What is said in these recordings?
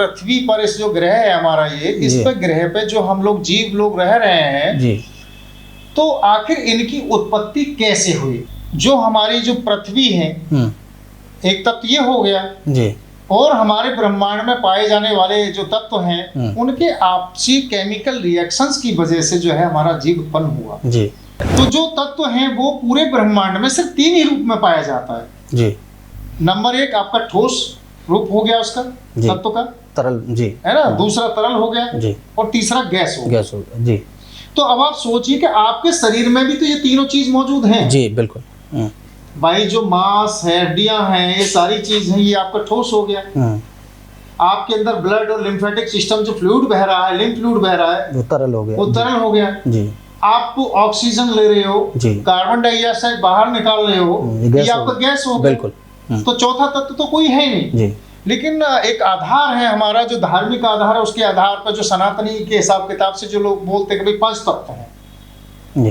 पृथ्वी पर इस जो ग्रह है हमारा इस पे ग्रह पे जो हम लोग जीव लोग रह रहे हैं जी, तो आखिर इनकी उत्पत्ति कैसे हुई? जो हमारी जो पृथ्वी है एक तत्व ये हो गया जी, और हमारे ब्रह्मांड में पाए जाने वाले जो तत्व हैं उनके आपसी केमिकल रिएक्शंस की वजह से जो है हमारा जीव उत्पन्न हुआ जी, तो जो तत्व हैं वो पूरे ब्रह्मांड में सिर्फ 3 ही रूप में पाया जाता है जी, नंबर 1 आपका ठोस रूप हो गया उसका तत्व का, तरल, जी, है ना, दूसरा तरल हो गया जी, और तीसरा गैस हो गया। गैस हो गया, जी, तो अब आप सोचिए कि आपके शरीर में भी तो ये तीनों चीज मौजूद हैं। जी, बिल्कुल। भाई जो मांस है, हड्डियां हैं, ये सारी चीज है, ये आपका ठोस हो गया। आपके अंदर ब्लड और लिम्फेटिक सिस्टम जो फ्लूइड बह रहा है, लिम्फ फ्लूइड बह रहा है, वो तरल हो गया, वो तरल हो गया। जी, आप ऑक्सीजन ले रहे हो, कार्बन डाइऑक्साइड बाहर निकाल रहे हो, ये आपका गैस हो गया। बिल्कुल। तो चौथा तत्व तो कोई है नहीं जी। लेकिन एक आधार है हमारा जो धार्मिक आधार है, उसके आधार पर जो सनातनी के हिसाब किताब से जो लोग बोलते हैं कि भाई 5 तत्व हैं, जी,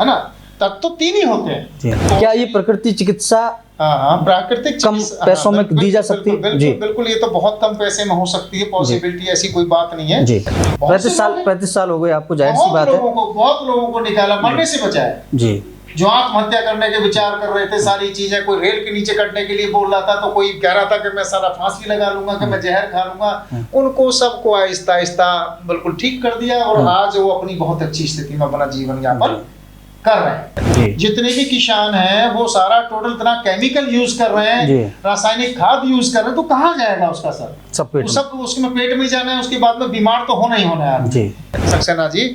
है ना, तत्व तो 3 ही होते हैं। जी। क्या ये प्रकृति चिकित्सा हाँ, प्राकृतिक कम पैसों में दी जा सकती है? बिल्कुल, बिल्कुल, ये तो बहुत कम पैसे में हो सकती है, पॉसिबिलिटी ऐसी कोई बात नहीं है जी। 35 साल हो गए आपको, जाहिर सी बात है। बहुत लोगों को निकाला, मरने से बचाया जी। जो आत्महत्या करने के विचार कर रहे थे, सारी चीजें, कोई रेल के नीचे कटने के लिए बोल रहा था, तो कोई कह रहा था कि मैं सारा फांसी लगा लूंगा, कि मैं जहर खा लूंगा, उनको सबको आहिस्ता आहिस्ता बिल्कुल ठीक कर दिया और आज वो अपनी बहुत अच्छी स्थिति में अपना जीवन यापन कर रहे हैं। जितने भी किसान हैं वो सारा टोटल इतना केमिकल यूज कर रहे हैं, रासायनिक खाद यूज कर रहे हैं, तो कहाँ जाएगा उसका सर? सब उसके पेट में जाना है, उसके बाद में बीमार तो होना ही होना है जी। सक्सेना जी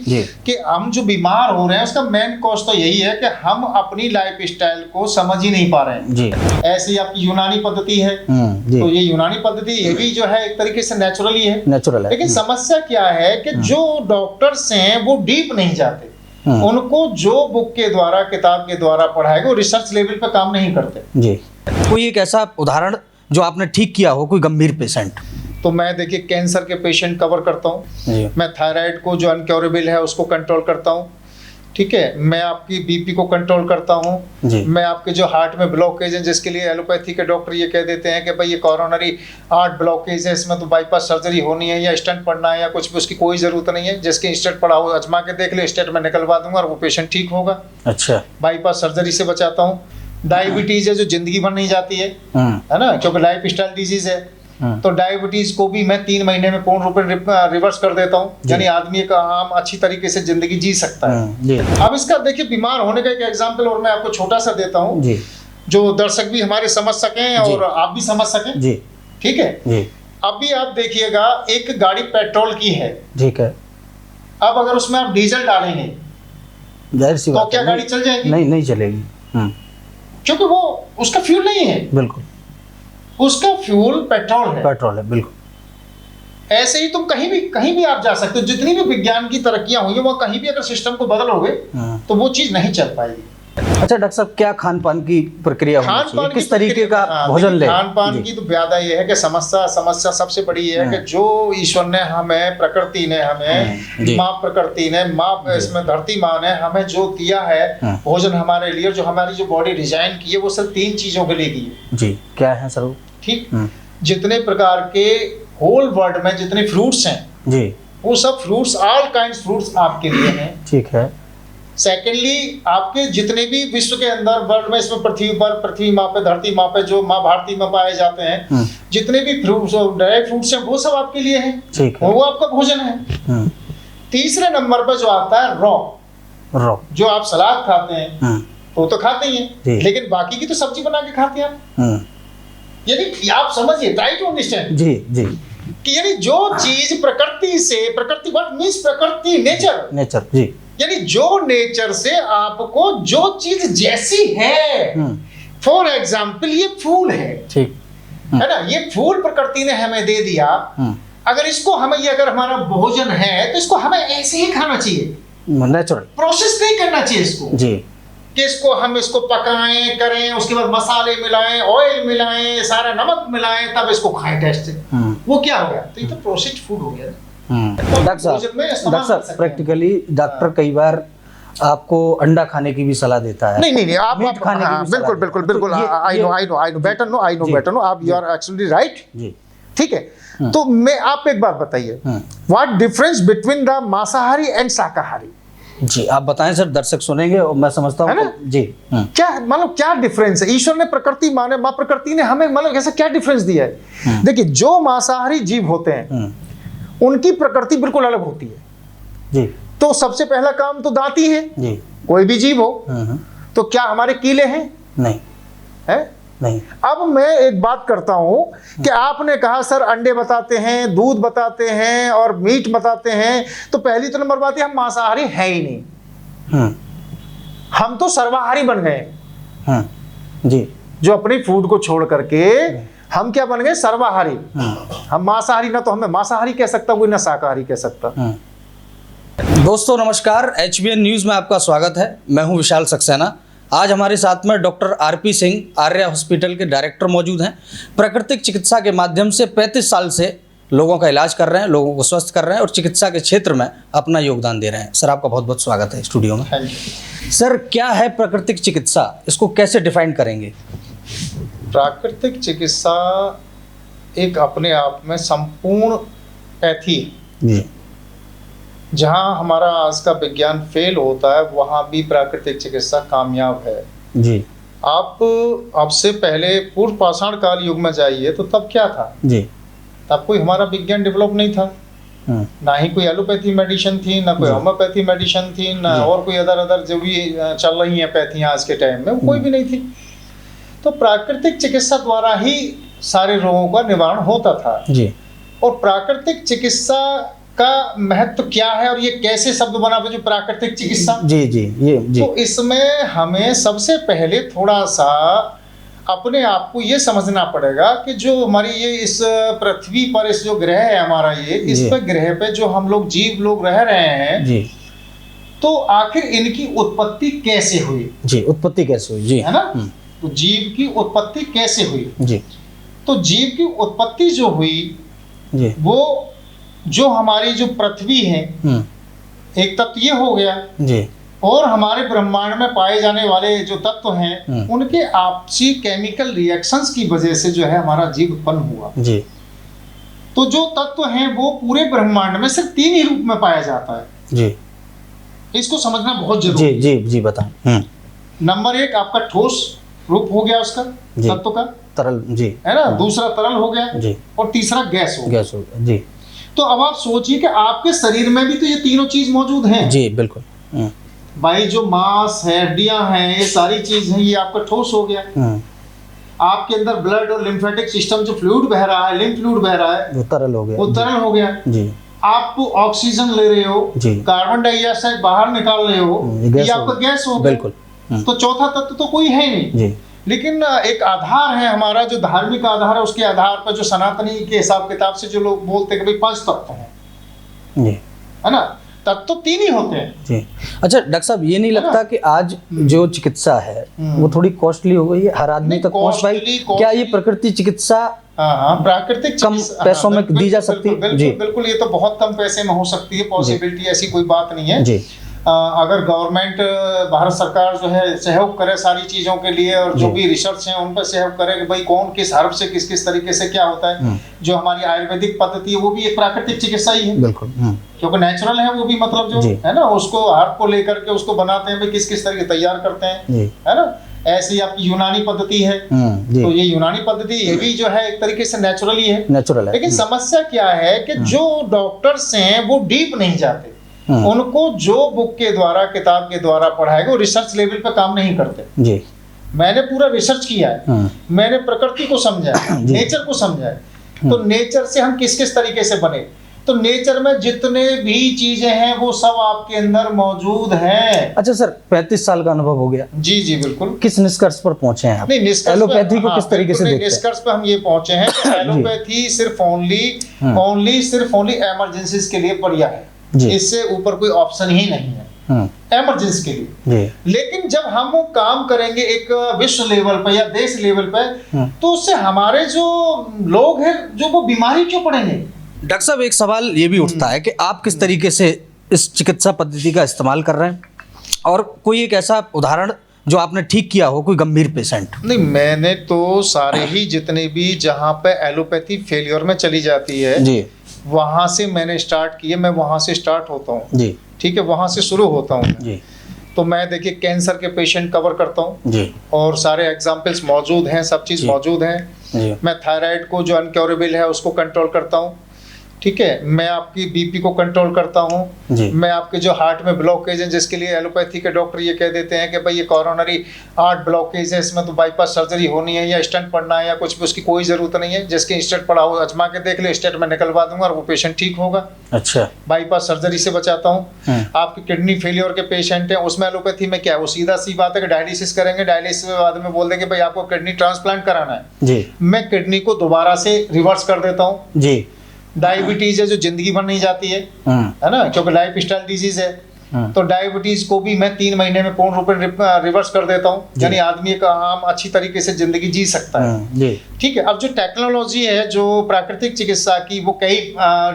कि हम जो बीमार हो रहे हैं उसका मेन कॉज तो यही है कि हम अपनी लाइफ स्टाइल को समझ ही नहीं पा रहे हैं जी। ऐसी आपकी यूनानी पद्धति है, तो ये यूनानी पद्धति ये भी जो है एक तरीके से नेचुरल ही है, नेचुरल है। लेकिन समस्या क्या है कि जो डॉक्टर्स हैं वो डीप नहीं जाते, उनको जो बुक के द्वारा, किताब के द्वारा पढ़ाएगा, वो रिसर्च लेवल पे काम नहीं करते जी। कोई एक ऐसा उदाहरण जो आपने ठीक किया हो, कोई गंभीर पेशेंट? तो मैं देखिए कैंसर के पेशेंट कवर करता हूँ, मैं थायराइड को जो अनक्योरेबल है उसको कंट्रोल करता हूँ, ठीक है, मैं आपकी बीपी को कंट्रोल करता हूँ, मैं आपके जो हार्ट में ब्लॉकेज है, जिसके लिए एलोपैथी के डॉक्टर ये कह देते हैं कि भाई ये कोरोनरी हार्ट ब्लॉकेज है, इसमें तो बाईपास सर्जरी होनी है या स्टेंट पड़ना है या कुछ भी, उसकी कोई ज़रूरत नहीं है, जिसके स्टेंट पड़ा हो अजमा के देख ले, स्टेंट में निकलवा दूंगा और वो पेशेंट ठीक होगा। अच्छा, बाईपास सर्जरी से बचाता हूँ। डायबिटीज़ है जो जिंदगी भर नहीं जाती है ना, क्योंकि लाइफ स्टाइल डिजीज है, तो डायबिटीज को भी मैं 3 महीने में पूर्ण रूप में रिवर्स कर देता हूँ, यानी आदमी एक आम अच्छी तरीके से जिंदगी जी सकता है। अब इसका देखिए बीमार होने का एक एग्जांपल और मैं आपको छोटा सा देता हूँ, जो दर्शक भी हमारे समझ सकें और आप भी समझ सकें, ठीक है। अभी आप देखिएगा एक गाड़ी पेट्रोल की है, ठीक है, अब अगर उसमें आप डीजल डालेंगे तो क्या गाड़ी चल जाएगी? नहीं चलेगी, क्योंकि वो उसका फ्यूल नहीं है, बिल्कुल उसका फ्यूल पेट्रोल है, बिल्कुल। ऐसे ही तुम कहीं भी आप जा सकते हो, जितनी भी विज्ञान की तरक्कियां हुई है वो कहीं भी अगर सिस्टम को बदलोगे तो वो चीज नहीं चल पाएगी। अच्छा डॉक्टर साहब, क्या खान पान की प्रक्रिया होनी चाहिए, किस तरीके का भोजन ले? खान पान की तो ज्यादा ये है कि समस्या सबसे बड़ी ये है कि जो ईश्वर ने हमें, प्रकृति ने हमें, माँ प्रकृति ने, माँ इसमें धरती माँ ने हमें जो दिया है भोजन हमारे लिए, जो हमारी जो बॉडी डिजाइन की है, वो सिर्फ 3 चीजों के लिए की है जी। क्या है सर? ठीक, जितने प्रकार के होल वर्ल्ड में जितने फ्रूट्स हैं जी, वो सब फ्रूट्स, ऑल काइंड्स फ्रूट्स आपके लिए हैं, ठीक है। सेकेंडली आपके जितने भी विश्व के अंदर वर्ल्ड में, इसमें पृथ्वी माँ पे, धरती माँ पे जो माँ भारती में पाए जाते हैं, जितने भी फ्रूट्स, ड्राई फ्रूट्स हैं, वो सब आपके लिए हैं, ठीक है, वो आपका भोजन है। तीसरे नंबर पर जो आता है रॉ, जो आप सलाद खाते हैं वो तो खाते ही हैं, लेकिन बाकी की तो सब्जी बना के खाते हैं आप, यानी आप समझिए, ट्राई टू अंडरस्टैंड जी जी, कि यानी जो चीज प्रकृति से, प्रकृति व्हाट मींस प्रकृति, नेचर जी, यानी जो नेचर से आपको जो चीज जैसी है, फॉर एग्जाम्पल ये फूल है, ठीक है ना, ये फूल प्रकृति ने हमें दे दिया, अगर इसको हमें, ये अगर हमारा भोजन है तो इसको हमें ऐसे ही खाना चाहिए, नेचुरल, प्रोसेस नहीं करना चाहिए इसको जी, कि इसको पकाएं करें, उसके बाद मसाले मिलाएं, ऑयल मिलाएं, सारा नमक मिलाएं, तब इसको खाएं टेस्ट से, वो क्या हो गया? तो ये तो प्रोसेस्ड फूड हो गया। डॉक्टर साहब प्रैक्टिकली डॉक्टर कई बार आपको अंडा खाने की भी सलाह देता है, नहीं आप खाने की भी बिल्कुल आई नो बेटर नो, आप यू आर एक्चुअली राइट जी, ठीक है। तो मैं आप एक बात बताइए, व्हाट डिफरेंस बिटवीन द मांसाहारी एंड शाकाहारी? जी आप बताएं सर, दर्शक सुनेंगे और मैं समझता हूँ जी। क्या मतलब क्या डिफरेंस है? ईश्वर ने प्रकृति माने, माँ प्रकृति ने हमें मतलब ऐसा क्या डिफरेंस दिया है? देखिए, जो मांसाहारी जीव होते हैं उनकी प्रकृति बिल्कुल अलग होती है जी। तो सबसे पहला काम तो दांत ही है जी। कोई भी जीव हो, तो क्या हमारे कीले हैं? नहीं है नहीं। अब मैं एक बात करता हूं कि आपने कहा सर अंडे बताते हैं, दूध बताते हैं और मीट बताते हैं, तो पहली तो नंबर बात है हम मांसाहारी है ही नहीं, हम तो सर्वाहारी बन गए जी। जो अपनी फूड को छोड़ करके हम क्या बन गए? सर्वाहारी। हम मांसाहारी, ना तो हमें मांसाहारी कह सकता कोई, ना शाकाहारी कह सकता। दोस्तों नमस्कार, HBN न्यूज में आपका स्वागत है। मैं हूं विशाल सक्सेना। आज हमारे साथ में doctor RP Singh Arya hospital के डायरेक्टर मौजूद हैं। प्राकृतिक चिकित्सा के माध्यम से 35 साल से लोगों का इलाज कर रहे हैं, लोगों को स्वस्थ कर रहे हैं और चिकित्सा के क्षेत्र में अपना योगदान दे रहे हैं। सर आपका बहुत बहुत स्वागत है स्टूडियो में। सर क्या है प्राकृतिक चिकित्सा, इसको कैसे डिफाइन करेंगे? प्राकृतिक चिकित्सा एक अपने आप में संपूर्ण पैथी जी। जहां हमारा आज का विज्ञान फेल होता है, वहां भी प्राकृतिक चिकित्सा कामयाब है जी। आप आपसे पहले पूर्व पाषाण काल युग में जाइए तो तब क्या था जी? तब कोई हमारा विज्ञान डेवलप नहीं था, ना ही कोई एलोपैथी मेडिसिन थी, ना कोई होम्योपैथी मेडिसिन थी, ना और कोई अदर जो भी चल रही है पैथियां आज के टाइम में, कोई भी नहीं थी। तो प्राकृतिक चिकित्सा द्वारा ही सारे रोगों का निवारण होता था जी। और प्राकृतिक चिकित्सा का महत्व क्या है और ये कैसे शब्द बना जो प्राकृतिक चिकित्सा जी जी ये जी। तो इसमें हमें सबसे पहले थोड़ा सा अपने आप को ये समझना पड़ेगा कि जो हमारी ये इस पृथ्वी पर इस जो ग्रह है हमारा, ये इस पर ग्रह पे जो हम लोग जीव लोग रह रहे हैं जी, तो आखिर इनकी उत्पत्ति कैसे हुई जी? उत्पत्ति कैसे हुई जी, है ना? तो जीव की उत्पत्ति कैसे हुई जी? तो जीव की उत्पत्ति जो हुई जी, वो जो हमारी जो पृथ्वी है एक तत्व ये हो गया जी, और हमारे ब्रह्मांड में पाए जाने वाले जो तत्व हैं उनके आपसी केमिकल रिएक्शंस की वजह से जो है हमारा जीव उत्पन्न हुआ जी। तो जो तत्व हैं वो पूरे ब्रह्मांड में सिर्फ 3 ही रूप में पाया जाता है जी। इसको समझना बहुत जरूरी है जी जी बताएं। नंबर 1 आपका ठोस रूप हो गया उसका तत्व का, तरल जी, है ना? दूसरा तरल हो गया जी, और तीसरा गैस हो गया जी। तो अब आप सोचिए कि आपके शरीर में भी तो ये तीनों चीज मौजूद हैं जी। बिल्कुल भाई, जो मांस है, हड्डियां हैं, ये सारी चीज है, ये आपका ठोस हो गया। आपके अंदर ब्लड और लिम्फेटिक सिस्टम जो फ्लूइड बह रहा है, लिम्फ फ्लूइड बह रहा है, वो तरल हो गया, वो तरल हो गया जी। आप ऑक्सीजन ले रहे हो जी, कार्बन डाइऑक्साइड बाहर निकाल रहे हो, ये आपका गैस हो गया। बिल्कुल। तो चौथा तत्व तो कोई है नहीं जी। लेकिन एक आधार है हमारा, जो धार्मिक आधार है, उसके आधार पर जो सनातनी के हिसाब किताब से जो लोग बोलते हैं कि भाई 5 तत्व हैं जी, है ना? तत्व तो 3 ही होते हैं जी। अच्छा डॉक्टर साहब, ये नहीं लगता कि आज जो चिकित्सा है वो थोड़ी कॉस्टली हो गई है? हर आदमी तक पहुंच पाई? क्या ये प्रकृति चिकित्सा प्राकृतिक कम पैसों में दी जा सकती है? बिल्कुल बिल्कुल, ये तो बहुत कम पैसे में हो सकती है, पॉसिबिलिटी ऐसी कोई बात नहीं है जी। अगर गवर्नमेंट, भारत सरकार जो है सहयोग करे सारी चीजों के लिए, और जो भी रिसर्च है उन पर सहयोग करे कि भाई कौन किस हर्ब से किस किस तरीके से क्या होता है। जो हमारी आयुर्वेदिक पद्धति है वो भी एक प्राकृतिक चिकित्सा ही है, बिल्कुल, क्योंकि नेचुरल है वो भी, मतलब जो है ना, उसको हर्ब को लेकर के उसको बनाते हैं भाई किस किस तरीके तैयार करते हैं, है ना? ऐसी आपकी यूनानी पद्धति है, तो ये यूनानी पद्धति ये भी जो है एक तरीके से नेचुरल ही है, नेचुरल है। लेकिन समस्या क्या है कि जो डॉक्टर्स हैं वो डीप नहीं जाते, उनको जो बुक के द्वारा, किताब के द्वारा पढ़ाएगा, वो रिसर्च लेवल पे काम नहीं करते जी। मैंने पूरा रिसर्च किया है, मैंने प्रकृति को समझा है, नेचर को समझा है। तो नेचर से हम किस किस तरीके से बने, तो नेचर में जितने भी चीजें हैं वो सब आपके अंदर मौजूद हैं। अच्छा सर, 35 साल का अनुभव हो गया जी जी बिल्कुल। किस निष्कर्ष पर पहुंचे हैं आप? नहीं, निष्कर्ष एलोपैथी को किस तरीके से देखते हैं? निष्कर्ष पे हम ये पहुंचे हैं कि एलोपैथी सिर्फ ओनली इमरजेंसीज के लिए बढ़िया है, इससे ऊपर कोई ऑप्शन ही नहीं है इमरजेंसी के लिए। लेकिन जब हम वो काम करेंगे एक विश्व लेवल पर या देश लेवल पर, तो उससे हमारे जो लोग हैं जो वो बीमारी क्यों पड़ेंगे? डॉक्टर साहब, एक सवाल ये भी उठता है कि आप किस तरीके से इस चिकित्सा पद्धति का इस्तेमाल कर रहे हैं, और कोई एक ऐसा उदाहरण जो आपने ठीक किया हो, कोई गंभीर पेशेंट? नहीं, मैंने तो सारे ही जितने भी जहाँ पे एलोपैथी फेलियर में चली जाती है जी, वहाँ से मैंने स्टार्ट किए, मैं वहाँ से स्टार्ट होता हूँ जी, ठीक है, वहाँ से शुरू होता हूँ जी, तो मैं देखिए कैंसर के पेशेंट कवर करता हूँ जी, और सारे एग्जाम्पल्स मौजूद हैं, सब चीज़ मौजूद हैं। जी, मैं थायराइड को जो अनक्योरेबल है उसको कंट्रोल करता हूँ, ठीक है, मैं आपकी बीपी को कंट्रोल करता हूँ, जी, मैं आपके जो हार्ट में ब्लॉकेज है जिसके लिए एलोपैथी के डॉक्टर ये कह देते हैं कि भाई ये कोरोनरी हार्ट ब्लॉकेज है, इसमें तो बाईपास सर्जरी होनी है या स्टेंट पड़ना है या कुछ भी, उसकी कोई ज़रूरत नहीं है। जिसके स्टेंट पड़ा हो अजमा के देख ले, स्टेंट में निकलवा दूंगा और वो पेशेंट ठीक होगा। अच्छा, बाईपास सर्जरी से बचाता हूँ। आपकी किडनी फेलियर के पेशेंट हैं, उसमें एलोपैथी में क्या है, वो सीधा सी बात है कि डायलिसिस करेंगे, डायलिसिस के बाद में बोल देंगे भाई आपको किडनी ट्रांसप्लांट कराना है जी, मैं किडनी को दोबारा से रिवर्स कर देता हूँ। जी, डायबिटीज है जो जिंदगी भर नहीं जाती है ना, क्योंकि लाइफ स्टाइल डिजीज है, तो डायबिटीज को भी मैं 3 महीने में पूर्ण रूप में रिवर्स कर देता हूँ, यानी आदमी एक आम अच्छी तरीके से जिंदगी जी सकता है। ठीक है, अब जो टेक्नोलॉजी है जो प्राकृतिक चिकित्सा की, वो कई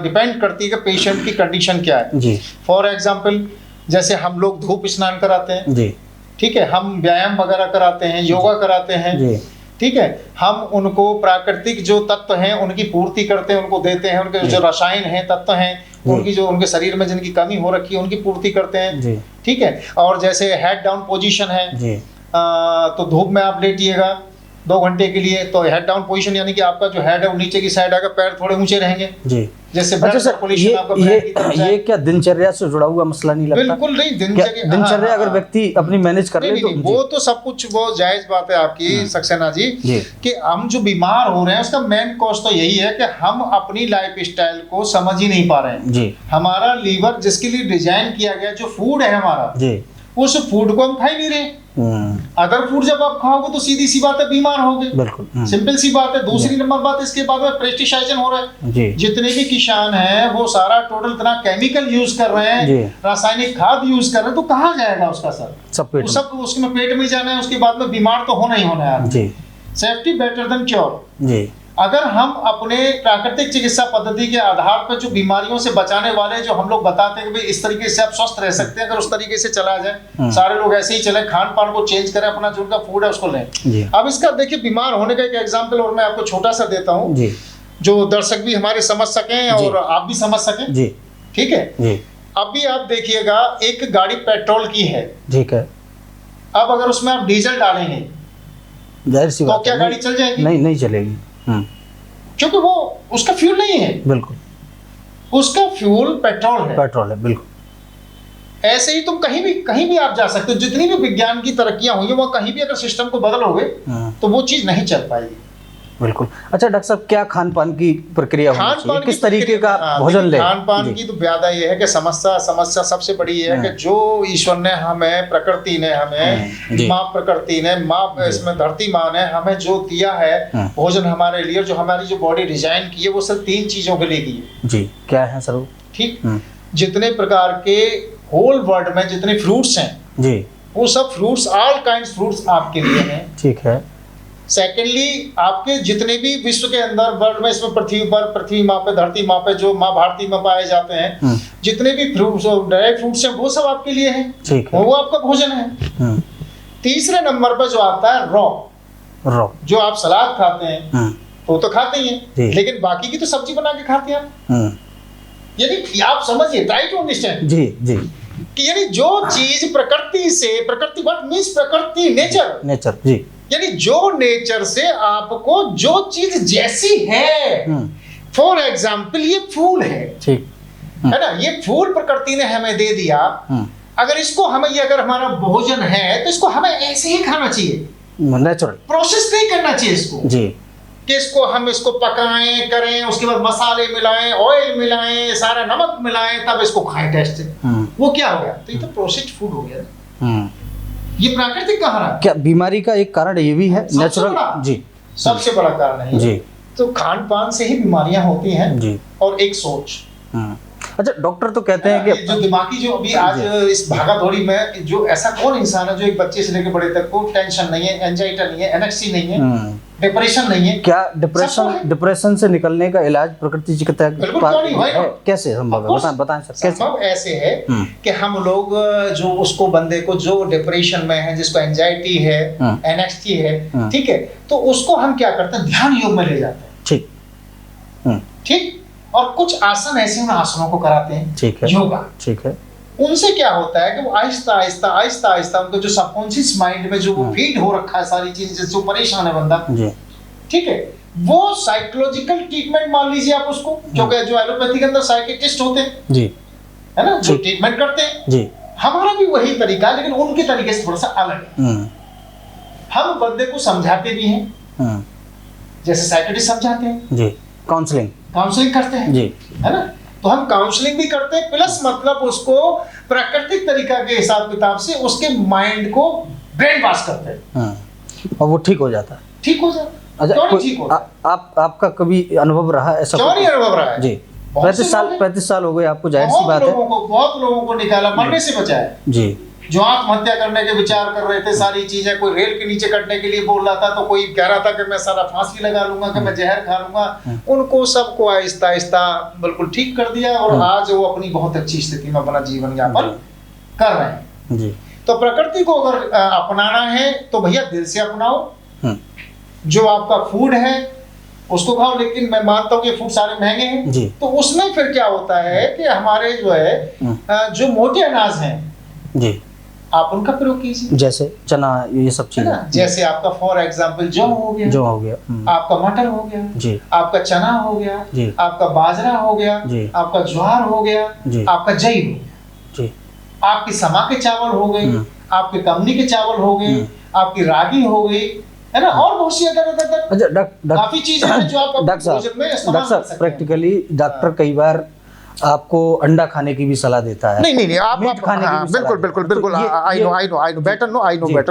डिपेंड करती है कि पेशेंट की कंडीशन क्या है। फॉर एग्जाम्पल जैसे हम लोग धूप स्नान कराते हैं, ठीक है, हम व्यायाम वगैरह कराते हैं, योगा कराते हैं, ठीक है, हम उनको प्राकृतिक जो तत्व हैं उनकी पूर्ति करते हैं, उनको देते हैं, उनके जो रसायन हैं, तत्व हैं, उनकी जो उनके शरीर में जिनकी कमी हो रखी है उनकी पूर्ति करते हैं, ठीक है। और जैसे हेड डाउन पोजीशन है, तो धूप में आप लेटिएगा 2 घंटे के लिए, तो हेड डाउन पोजीशन यानी कि आपका जो हेड है वो नीचे की साइड आएगा, पैर थोड़े ऊंचे रहेंगे जी। जैसे अच्छा सर, ये क्या दिनचर्या से जुड़ा हुआ मसला नहीं लगता? बिल्कुल नहीं, दिनचर्या अगर व्यक्ति अपनी मैनेज कर ले तो वो तो सब कुछ वो जायज बात है आपकी सक्सेना जी कि हम जो बीमार हो रहे हैं उसका मेन कॉज तो यही है कि हम अपनी लाइफ स्टाइल को समझ ही नहीं पा रहे हैं जी। हमारा लीवर जिसके लिए डिजाइन किया गया, जो फूड है हमारा जी, उस फूड को हम खा ही नहीं रहे। अदर फूड जब आप खाओगे तो सीधी सी बात है बीमार होगे, बिल्कुल सिंपल सी बात है। दूसरी नंबर बात, इसके बाद में पेस्टिसाइजेशन हो रहा है, जितने भी किसान हैं वो सारा टोटल इतना केमिकल यूज कर रहे हैं, रासायनिक खाद यूज कर रहे हैं, तो कहाँ जाएगा उसका सर? सब उसके पेट में जाना है, उसके बाद में बीमार तो होना ही होना है। Safety better than cure. अगर हम अपने प्राकृतिक चिकित्सा पद्धति के आधार पर जो बीमारियों से बचाने वाले जो हम लोग बताते हैं कि भाई इस तरीके से आप स्वस्थ रह सकते हैं, अगर उस तरीके से चला जाए, सारे लोग ऐसे ही चले, खान पान को चेंज करें, अपना जो उनका फूड है उसको लें। अब इसका देखिए बीमार होने का एक एग्जाम्पल और मैं आपको छोटा सा देता हूँ जो दर्शक भी हमारे समझ सकें और आप भी समझ सकें, ठीक है। अभी आप देखिएगा एक गाड़ी पेट्रोल की है, ठीक है, अब अगर उसमें आप डीजल डालेंगे तो क्या गाड़ी चल जाएगी? नहीं चलेगी, क्योंकि वो उसका फ्यूल नहीं है, बिल्कुल उसका फ्यूल पेट्रोल है, बिल्कुल। ऐसे ही तुम कहीं भी आप जा सकते हो, जितनी भी विज्ञान की तरक्कियां हुई है वो कहीं भी अगर सिस्टम को बदलोगे तो वो चीज नहीं चल पाएगी, बिल्कुल। अच्छा डॉक्टर साहब, क्या खान पान की प्रक्रिया होनी चाहिए, किस तरीके का भोजन ले? खान पान की तो ज्यादा ये है कि समस्या सबसे बड़ी ये है कि जो ईश्वर ने हमें, प्रकृति ने हमें, माँ प्रकृति ने, माँ इसमें धरती माँ ने हमें जो दिया है भोजन हमारे लिए, जो हमारी जो बॉडी डिजाइन की है वो सिर्फ 3 चीजों के लिए की है जी। क्या है सर? ठीक, जितने प्रकार के होल वर्ल्ड में जितने फ्रूट्स हैं जी, वो सब फ्रूट्स, ऑल काइंड फ्रूट्स आपके लिए हैं, ठीक है। सेकेंडली, आपके जितने भी विश्व के अंदर वर्ल्ड में, इसमें पृथ्वी माँ पे, धरती माँ पे, जो माँ भारती में पाए जाते हैं, जितने भी फ्रूट्स, ड्राई फ्रूट्स हैं, वो सब आपके लिए हैं, ठीक है, वो आपका भोजन है। तीसरे नंबर पर जो आता है रॉ, जो आप सलाद खाते हैं वो तो खाते ही हैं, लेकिन बाकी की तो सब्जी बना के खाते हैं आप, यानी आप समझिए, ट्राई टू अंडरस्टैंड जी जी, कि यानी जो चीज प्रकृति से, प्रकृति व्हाट मींस प्रकृति, नेचर जी, यानी जो नेचर से आपको जो चीज जैसी है, फॉर एग्जाम्पल ये फूल है, ठीक है ना, ये फूल प्रकृति ने हमें दे दिया, अगर इसको हमें, ये अगर हमारा भोजन है तो इसको हमें ऐसे ही खाना चाहिए, नेचुरल, प्रोसेस नहीं करना चाहिए इसको जी, कि इसको पकाएं करें, उसके बाद मसाले मिलाएं, ऑयल मिलाएं, सारा नमक मिलाएं, तब इसको खाएं टेस्ट से, वो क्या हो गया? तो ये तो प्रोसेस्ड फूड हो गया, ये प्राकृतिक कहाँ रहा? क्या बीमारी का एक कारण ये भी है, नेचुरल जी, सबसे बड़ा कारण है जी। तो खान पान से ही बीमारियां होती हैं जी, और एक सोच। अच्छा डॉक्टर तो कहते हैं कि जो दिमागी, जो अभी आज इस भागा दौड़ी में, जो ऐसा कौन इंसान है जो एक बच्चे से लेकर बड़े तक को टेंशन नहीं है, एंजाइटी नहीं है, एनेक्सी नहीं है, डिप्रेशन नहीं है। क्या डिप्रेशन से निकलने का इलाज प्रकृति चिकित्सा है? कैसे संभव है? बताएं सर। कैसे संभव ऐसे है कि हम लोग जो उसको बंदे को जो डिप्रेशन में है, जिसको एंजाइटी है, एनएक्सटी है, ठीक है, तो उसको हम क्या करते हैं, ध्यान योग में ले जाते हैं। ठीक ठीक। और कुछ आसन ऐसे उन आसनों को कराते हैं, ठीक है, योगा, ठीक है। उनसे क्या होता है कि वो आहिस्ता आहिस्ता आहिस्ता आहिस्ता उनको जो सबकॉन्शियस माइंड में जो वो फीड हो रखा है सारी चीजें, जिससे परेशान है बंदा, ठीक है, वो साइकोलॉजिकल ट्रीटमेंट मान लीजिए आप उसको, क्योंकि जो एलोपैथी के अंदर साइकियाट्रिस्ट होते हैं जी, है ना, जो ट्रीटमेंट करते हैं जी, हमारा भी वही तरीका है, लेकिन उनके तरीके से थोड़ा सा अलग है। हम बंदे को समझाते भी हैं, जैसे साइकियाट्रिस्ट समझाते हैं जी, काउंसलिंग करते हैं जी, है ना, तो हम काउंसलिंग भी करते हैं, प्लस मतलब उसको प्राकृतिक तरीका के हिसाब किताब से उसके माइंड को ब्रेन वॉश करते हैं, और वो ठीक हो जाता है। ठीक हो जाता है। अच्छा, ठीक हो आपका कभी अनुभव रहा ऐसा? क्यों नहीं अनुभव रहा है जी? 35 साल हो गए आपको, जाहिर सी बात है। बहुत लोगों को निकाला, मरने से बचाया जी। जो आत्महत्या करने के विचार कर रहे थे, सारी चीजें, कोई रेल के नीचे कटने के लिए बोल रहा था, तो कोई कह रहा था कि मैं सारा फांसी लगा लूंगा, कि मैं जहर खा लूंगा, उनको सबको आहिस्ता आहिस्ता बिल्कुल ठीक कर दिया, और आज वो अपनी बहुत अच्छी स्थिति में अपना जीवन यापन कर रहे हैं जी। तो प्रकृति को अगर अपनाना है तो भैया दिल से अपनाओ, जो आपका फूड है उसको खाओ, लेकिन मैं मानता हूँ कि फूड सारे महंगे हैं जी। तो उसमें फिर क्या होता है कि हमारे जो है जो मोटे अनाज हैं जी, आप उनका प्रयोग कीजिए, जैसे चना, ये सब चीजें, जैसे आपका फॉर एग्जांपल जौ हो गया, आपका मटर हो गया जी, आपका चना हो गया जी, आपका बाजरा हो गया जी, आपका ज्वार हो गया जी, आपका जई हो गया जी, आपकी समा के चावल हो गए, आपके कमनी के चावल हो गए, आपकी रागी हो गई, है ना, और बहुत सी काफी चीजें हैं जो आप डॉक्टर प्रैक्टिकली डॉक्टर कई बार आपको अंडा खाने की भी सलाह देता है। नहीं आप खाने की बिल्कुल बिल्कुल बिल्कुल, आई नो बेटर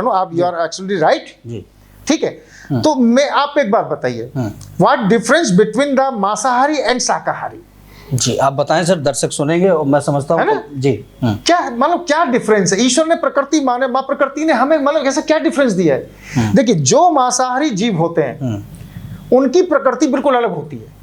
नो, आप यू आर एक्चुअली राइट जी, ठीक है। तो मैं आप एक बात बताइए, व्हाट डिफरेंस बिटवीन द मांसाहारी एंड शाकाहारी? जी आप बताएं सर, दर्शक सुनेंगे और मैं समझता हूँ जी। क्या मतलब क्या डिफरेंस है? ईश्वर ने प्रकृति माने, माँ प्रकृति ने हमें मतलब ऐसा क्या डिफरेंस दिया है? देखिए, जो मांसाहारी जीव होते हैं उनकी प्रकृति बिल्कुल अलग होती है,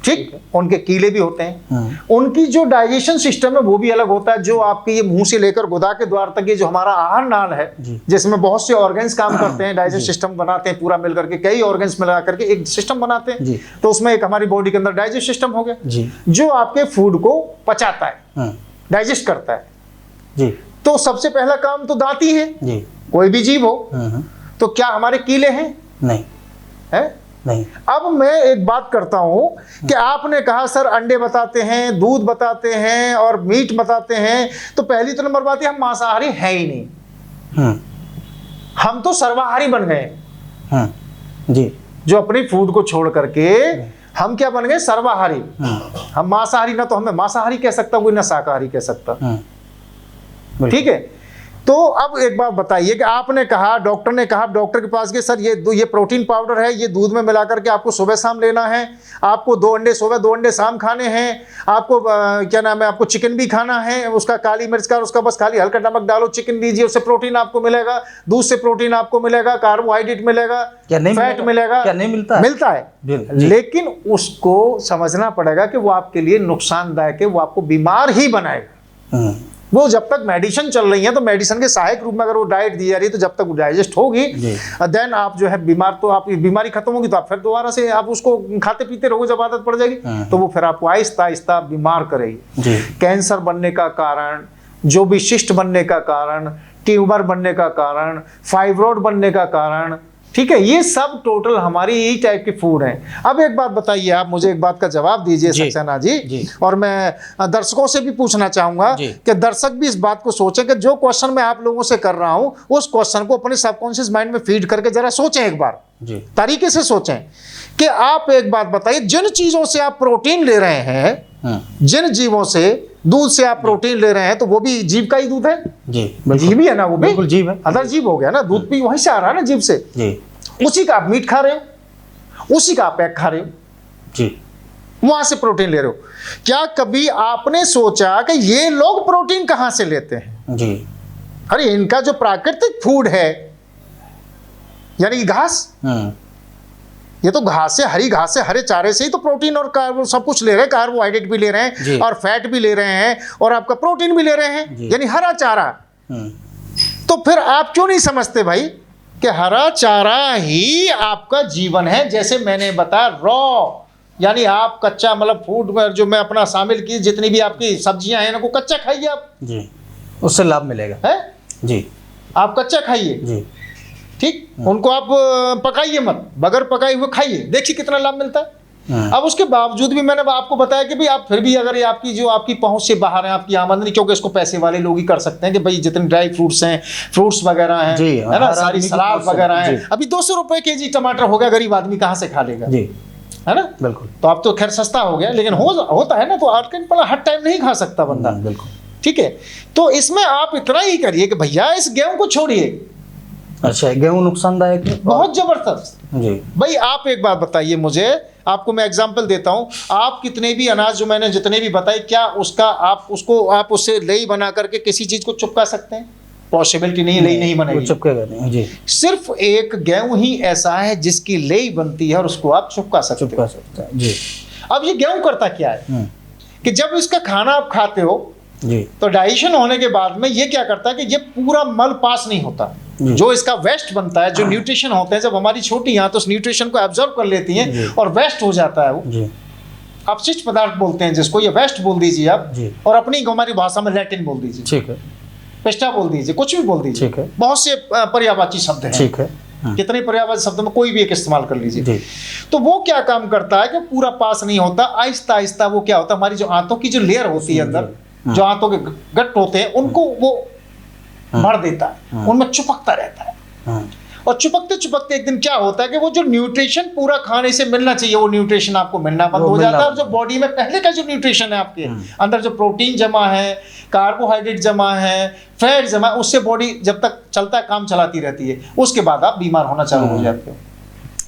ठीक, उनके कीले भी होते हैं, उनकी जो डाइजेशन सिस्टम है वो भी अलग होता है, जो आपके ये मुंह से लेकर गुदा के द्वार तक ये जो हमारा आहार नाल है, जिसमें बहुत से ऑर्गन्स काम करते हैं, डाइजेशन सिस्टम बनाते हैं, पूरा मिल करके कई ऑर्गन्स मिला करके एक सिस्टम बनाते हैं, तो उसमें एक हमारी बॉडी के अंदर डाइजेस्ट सिस्टम हो गया जो आपके फूड को पचाता है, डाइजेस्ट करता है जी। तो सबसे पहला काम तो दांत ही है जी, कोई भी जीव हो। तो क्या हमारे कीले हैं? नहीं है, नहीं। अब मैं एक बात करता हूं कि आपने कहा सर अंडे बताते हैं, दूध बताते हैं और मीट बताते हैं, तो पहली तो नंबर बात है हम मांसाहारी है ही नहीं, हम तो सर्वाहारी बन गए जी, जो अपनी फूड को छोड़ करके हम क्या बन गए, सर्वाहारी। हम मांसाहारी, ना तो हमें मांसाहारी कह सकता कोई, ना शाकाहारी कह सकता, ठीक है। तो अब एक बात बताइए कि आपने कहा, डॉक्टर ने कहा, डॉक्टर के पास गए, सर ये प्रोटीन पाउडर है, ये दूध में मिलाकर के आपको सुबह शाम लेना है, आपको 2 अंडे सुबह 2 अंडे शाम खाने हैं, आपको क्या नाम है, आपको चिकन भी खाना है, उसका काली मिर्च का, उसका बस खाली हल्का नमक डालो, चिकन लीजिए, उससे प्रोटीन आपको मिलेगा, दूध से प्रोटीन आपको मिलेगा, कार्बोहाइड्रेट मिलेगा, फैट मिलेगा, क्या नहीं मिलता है? मिलता है, लेकिन उसको समझना पड़ेगा कि वो आपके लिए नुकसानदायक है, वो आपको बीमार ही बनाएगा। वो जब तक मेडिसिन चल रही है तो मेडिसिन के सहायक रूप में अगर वो डाइट दी जा रही है तो जब तक वो डाइजेस्ट होगी, देन आप जो है बीमार, तो आप बीमारी खत्म होगी तो आप फिर दोबारा से आप उसको खाते पीते रहोगे, जब आदत पड़ जाएगी तो वो फिर आपको आहिस्ता आहिस्ता बीमार करेगी। कैंसर बनने का कारण, जो भी शिस्ट बनने का कारण, ट्यूमर बनने का कारण, फाइब्रोइड बनने का कारण, ठीक है, ये सब टोटल हमारी यही टाइप के फूड हैं। अब एक बात बताइए, आप मुझे एक बात का जवाब दीजिए सक्सेना जी, और मैं दर्शकों से भी पूछना चाहूंगा कि दर्शक भी इस बात को सोचें कि जो क्वेश्चन मैं आप लोगों से कर रहा हूं उस क्वेश्चन को अपने सबकॉन्शियस माइंड में फीड करके जरा सोचें, एक बार तरीके से सोचें कि आप एक बात बताइए, जिन चीजों से आप प्रोटीन ले रहे हैं, जिन जीवों से दूध से आप प्रोटीन ले रहे हैं, तो वो भी जीव का ही दूध है जी, जीव ही है ना, वो बिल्कुल जीव है, अदर जीव हो गया ना, दूध भी वहीं से आ रहा है ना, जीव से जी। उसी का आप मीट खा रहे हो, उसी का आप एग खा रहे हो जी, वहां से प्रोटीन ले रहे हो। क्या कभी आपने सोचा कि ये लोग प्रोटीन कहां से लेते हैं जी? अरे इनका जो प्राकृतिक फूड है यानी कि घास, ये तो घास से, हरी घास से, हरे चारे से ही तो प्रोटीन और कार्बो सब कुछ ले रहे हैं, कार्बोहाइड्रेट भी ले रहे हैं और फैट भी ले रहे हैं और आपका प्रोटीन भी ले रहे हैं, यानी हरा चारा। तो फिर आप क्यों नहीं समझते भाई कि हरा चारा ही आपका जीवन है। जैसे मैंने बताया रॉ, यानी आप कच्चा मतलब फूड में जो मैं अपना शामिल की, जितनी भी आपकी सब्जियां हैं इनको कच्चा खाइए आप जी, उससे लाभ मिलेगा है जी। आप कच्चा खाइए जी, ठीक, उनको आप पकाइए मत, बगैर पकाए हुए खाइए, देखिए कितना लाभ मिलता है। अब उसके बावजूद भी मैंने आपको बताया कि भाई आप फिर भी अगर ये आपकी जो आपकी पहुंच से बाहर है, आपकी आमदनी, क्योंकि इसको पैसे वाले लोग ही कर सकते हैं कि भाई जितने ड्राई फ्रूट्स हैं, फ्रूट्स वगैरह हैं, है ना, सारी सलाद वगैरह हैं। अभी 200 रुपए केजी टमाटर हो गया, गरीब आदमी कहाँ से खा लेगा जी, है ना, बिल्कुल। तो अब तो खैर सस्ता हो गया, लेकिन होता है ना, तो हर टाइम नहीं खा सकता बंदा, बिल्कुल ठीक है। तो इसमें आप इतना ही करिए कि भैया इस गेहूं को छोड़िए। अच्छा, गेहूं नुकसानदायक है? बहुत जबरदस्त जी। भाई आप एक बात बताइए मुझे, आपको मैं एग्जांपल देता हूं, आप कितने भी अनाज जो मैंने जितने भी बताए, क्या उसका आप उससे लई बना करके किसी चीज को चिपका सकते हैं? पॉसिबिलिटी नहीं, लई नहीं बनेगी, चिपकेगा नहीं जी। सिर्फ एक गेहूं ही ऐसा है जिसकी लई बनती है और उसको आप चिपका सकते हैं जी। अब ये गेहूं करता क्या है कि जब इसका खाना आप खाते हो जी, तो डाइजेशन होने के बाद में ये क्या करता है कि ये पूरा मल पास नहीं होता, जो इसका वेस्ट बनता है, जो न्यूट्रिशन होते हैं, जब हमारी छोटी यहाँ तो उस न्यूट्रिशन को एब्जॉर्ब कर लेती हैं और वेस्ट हो जाता है वो, अपशिष्ट पदार्थ बोलते हैं जिसको, ये वेस्ट बोल दीजिए आप, और अपनी हमारी भाषा में लैटिन बोल दीजिए, ठीक है, पेस्टा बोल दीजिए, कुछ भी बोल दीजिए, ठीक है। बहुत से पर्यायवाची शब्द हैं, ठीक है, कितने पर्यायवाची शब्द में कोई भी एक इस्तेमाल कर लीजिए। तो वो क्या काम करता है कि पूरा पास नहीं होता, आहिस्ता आहिस्ता वो क्या होता है, हमारी जो आंतों की जो लेयर होती है अंदर, जो आंतों के गट्ट होते हैं, उनको वो भर देता है, उनमें चिपकता रहता है। और चिपकते चिपकते एक दिन क्या होता है कि वो जो न्यूट्रिशन पूरा खाने से मिलना चाहिए, वो न्यूट्रिशन आपको मिलना बंद हो जाता है। और जो बॉडी में पहले का जो न्यूट्रिशन है आपके अंदर, जो प्रोटीन जमा है, कार्बोहाइड्रेट जमा है, फैट जमा है, उससे बॉडी जब तक चलता है, काम चलाती रहती है, उसके बाद आप बीमार होना चालू हो जाते हो।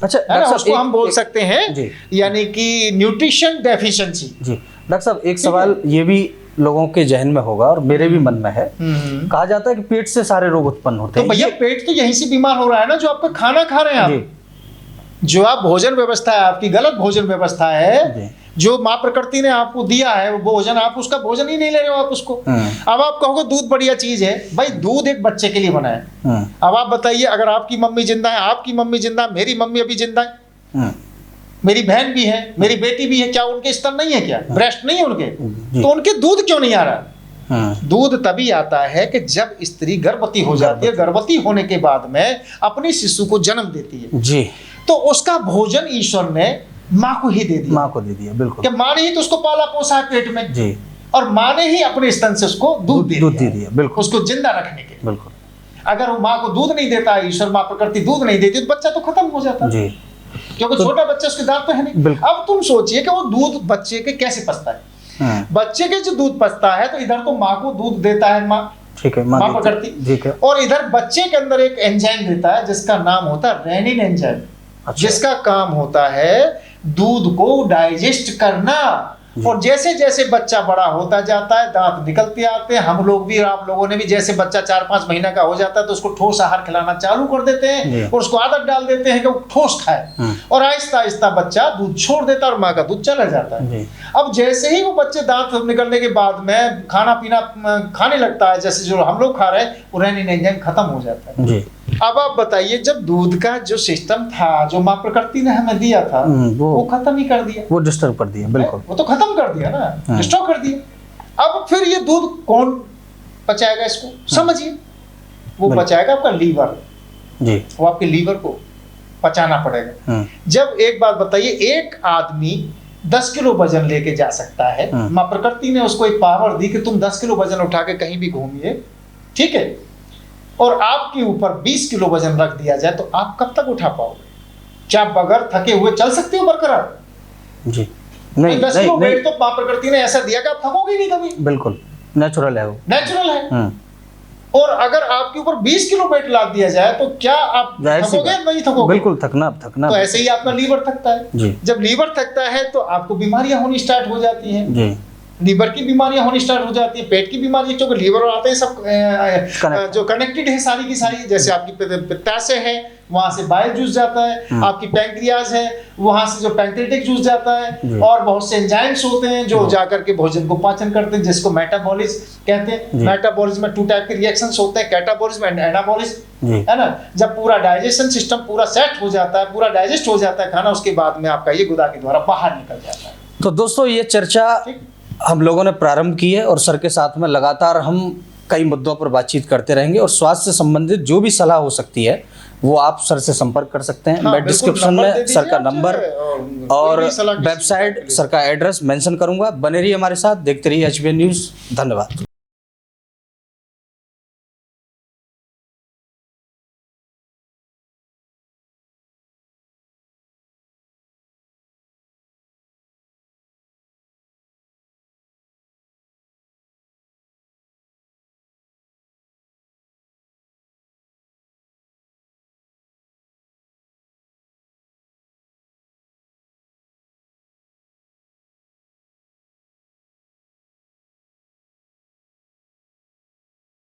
अच्छा, उसको हम बोल सकते हैं यानी कि न्यूट्रिशन डेफिशिएंसी जी। डॉक्टर साहब, एक सवाल ये भी लोगों के जहन में होगा और मेरे भी मन में है, कहा जाता है कि पेट से सारे रोग उत्पन्न होते हैं। तो भैया पेट तो यहीं से बीमार हो रहा है ना, जो आपका खाना खा रहे हैं आप, जो आप भोजन व्यवस्था है आपकी गलत भोजन व्यवस्था है, जो माँ प्रकृति ने आपको दिया है वो भोजन, आप उसका भोजन ही नहीं ले रहे हो आप उसको। अब आप कहोगे दूध बढ़िया चीज है, भाई दूध एक बच्चे के लिए बना है। अब आप बताइए, अगर आपकी मम्मी जिंदा है, आपकी मम्मी जिंदा, मेरी मम्मी अभी जिंदा है, मेरी बहन भी है, मेरी बेटी भी है, क्या उनके स्तन नहीं है, क्या ब्रेस्ट नहीं है उनके, तो उनके दूध क्यों नहीं आ रहा? दूध तभी आता है कि जब स्त्री गर्भवती हो जाती है, गर्भवती होने के बाद में अपने शिशु को जन्म देती है जी, तो उसका भोजन ईश्वर ने माँ को ही दे दिया, माँ को दे दिया, बिल्कुल, कि माँ ने ही तो उसको पाला पोसा है पेट में जी, और माँ ने ही अपने स्तन से उसको दूध दे दिया, बिल्कुल, उसको जिंदा रखने के, बिल्कुल। अगर वो माँ को दूध नहीं देता, ईश्वर माँ प्रकृति दूध नहीं देती, तो बच्चा तो खत्म हो जाता जी, क्योंकि छोटा बच्चा, उसके दांत तो है नहीं। अब तुम सोचिए कि वो दूध बच्चे के कैसे पचता है, बच्चे के जो दूध पचता है, तो इधर तो माँ को दूध देता है माँ, ठीक है, माँ प्रकृति, ठीक है, और इधर बच्चे के अंदर एक एंजाइम देता है जिसका नाम होता है रेनिन एंजाइम, जिसका काम होता है दूध को डाइजेस्ट करना। और जैसे जैसे बच्चा बड़ा होता जाता है, दांत निकलते आते हैं, हम लोग भी, आप लोगों ने भी, जैसे बच्चा 4-5 महीना का हो जाता है तो उसको ठोस आहार खिलाना चालू कर देते हैं और उसको आदत डाल देते हैं कि वो ठोस खाए, और आहिस्ता आहिस्ता बच्चा दूध छोड़ देता है और माँ का दूध चला जाता है। अब जैसे ही वो बच्चे दांत निकलने के बाद में खाना पीना खाने लगता है, जैसे जो हम लोग खा रहे हैं, वो रेनिन एंजाइम खत्म हो जाता है। अब आप बताइए, जब दूध का जो सिस्टम था, जो माँ प्रकृति ने हमें दिया था, वो खत्म ही कर दिया, वो डिस्टर्ब कर दिया, बिल्कुल, वो तो खत्म कर दिया ना, डिस्टर्ब कर दिया। अब फिर ये दूध कौन पचाएगा इसको? समझिए, वो पचाएगा आपका लीवर जी, वो आपके लीवर को पचाना पड़ेगा। जब एक बात बताइए, एक आदमी 10 किलो वजन लेके जा सकता है, माँ प्रकृति ने उसको एक पावर दी कि तुम 10 किलो वजन उठा के कहीं भी घूमिए, ठीक है, और आपके ऊपर 20 किलो वजन रख दिया जाए, तो आप कब तक उठा पाओगे? क्या बगैर थके हुए चल सकते हो बरकरार जी? नहीं, 10 किलो वेट तो माँ प्रकृति ने ऐसा दिया कि आप थकोगे नहीं कभी, बिल्कुल नेचुरल है, वो नेचुरल है। और अगर आपके ऊपर 20 किलो वेट लाद दिया जाए तो क्या आप थकोगे? नहीं थकोगे, बिल्कुल थकना। तो ऐसे ही आपका लीवर थकता है जी। जब लीवर थकता है तो आपको बीमारियां होनी स्टार्ट हो जाती हैं जी। लीवर की बीमारियां होनी स्टार्ट हो जाती है, पेट की बीमारी, क्योंकि लीवर और आते हैं सब जो कनेक्टेड है सारी की सारी। जैसे आपकी पित्ताशय है, वहां से बाइल जूस जाता है, आपकी पैंक्रियाज है, वहां से जो पैंक्रियाटिक जूस जाता है, और बहुत से एंजाइम्स होते हैं जो जाकर के भोजन को पाचन करते हैं, जिसको मेटाबॉलिज्म कहते हैं। मेटाबॉलिज्म में 2 टाइप के रिएक्शंस होते हैं, कैटाबॉलिज्म एंड एनाबॉलिज्म, है ना। जब पूरा डाइजेशन सिस्टम पूरा सेट हो जाता है, पूरा डाइजेस्ट हो जाता है खाना, उसके बाद में आपका ये गुदा के द्वारा बाहर निकल जाता है। तो दोस्तों ये चर्चा हम लोगों ने प्रारंभ की है और सर के साथ में लगातार हम कई मुद्दों पर बातचीत करते रहेंगे, और स्वास्थ्य से संबंधित जो भी सलाह हो सकती है वो आप सर से संपर्क कर सकते हैं। मैं डिस्क्रिप्शन में सर का नंबर और वेबसाइट, सर का एड्रेस मेंशन करूंगा। बने रहिए हमारे साथ, देखते रहिए HBN न्यूज़। धन्यवाद।